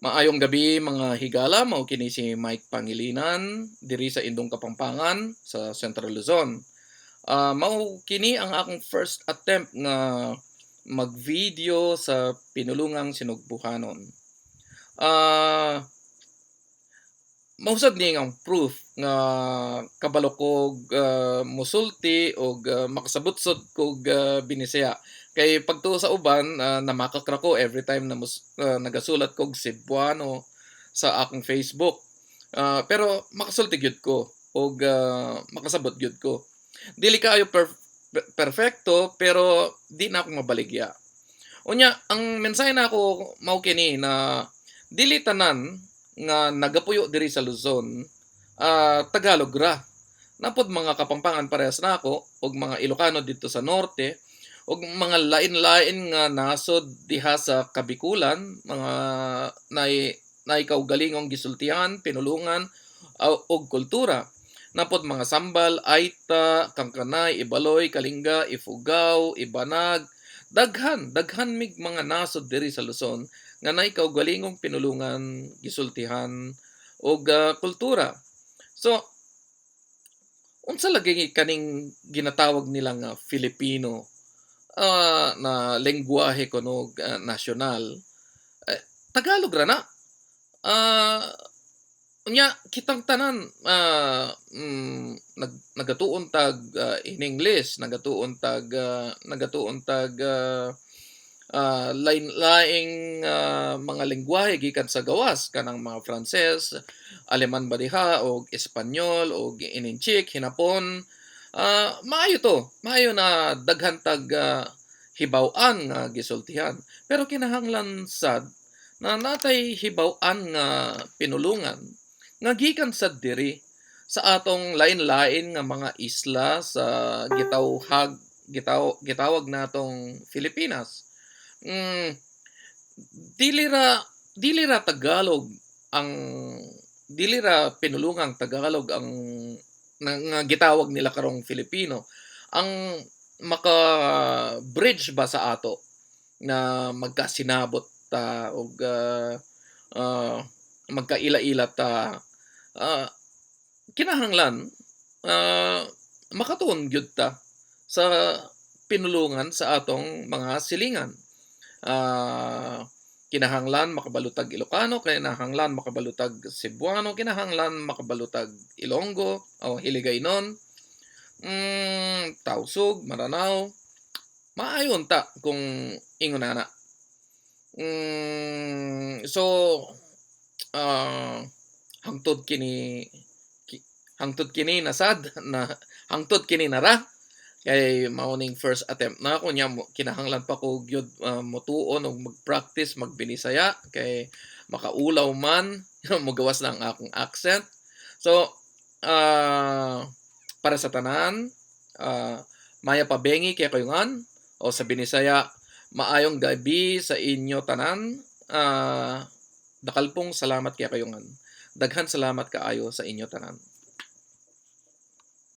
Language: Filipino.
Maayong gabi mga higala, mao kini si Mike Pangilinan diri sa Indong Kapampangan sa Central Luzon. Mao kini ang akong first attempt nga mag-video sa pinulungang sinugbuhanon. Ah, Mausab ni nga proof nga kabalo kog mosulti og makasabutsod kog binisaya. Kay pagtuo sa uban, namakak ra ko every time na nagasulat kog Cebuano sa akong Facebook. Pero makasulti gyud ko og makasabot gyud ko. Dili kaayo perfecto pero di na ako mabaligya. Unya ang mensahe nako mao kini na dili tanan nga nagapuyo diri sa Luzon, Tagalog ra. Napod mga Kapampangan parehas nako og mga Ilocano dito sa norte og mga lain-lain nga nasod diha sa Kabikulan, mga nay kaugalingong gisultihan, pinulungan og kultura. Napod mga Sambal, Aita, Kangkanay, Ibaloy, Kalinga, Ifugao, Ibanag, daghan mig mga nasod diri sa Luzon nga nay kaugalingong pinulungan, gisultihan og kultura. So, unsa lagi kaning ginatawag nila nga Filipino na lengguwahe kuno nasyonal, Tagalog ra na. Ah, Unya kitang tanan nagatuon tag in English, nagatuon tag lain-laing mga lengguwahe gikan sa gawas kanang mga Franses, Aleman ba diha og Espanyol og Ininchik, Hinapon. Maayo to, maayo na daghan tag hibaw-an nga gisultihan. Pero kinahanglan sad na natay hibaw-an nga pinulungan nga gikan sad diri sa atong lain-lain nga mga isla sa gitawag natong Pilipinas. Hmm, dili ra Tagalog ang dili ra pinulungang Tagalog ang nga gitawag nila karong Filipino. Ang maka-bridge ba sa ato na magkasinabot ta og ah, magkaila-ila ta, ah, kinahanglan makatuon gyud ta sa pinulungan sa atong mga silingan. Kinahanglan makabalutag Ilocano, kinahanglan makabalutag Cebuano, kinahanglan makabalutag Ilonggo o Hiligaynon, Tausug, Maranao. Maayon ta kung ingon ana. So, ah, hangtod kini hangtod kini nasad na hangtod kini nara kay mao ning first attempt na ako nya kinahanglan pa ko gyud motuon og mag-practice magbinisaya kay makaulaw man mogawas na ang akong accent. So, para sa tanan, maya pabengi kay kayungan o sa Binisaya, maayong gabi sa inyo tanan. Dakalpong salamat kay kayungan. Daghan salamat kaayo sa inyo tanan.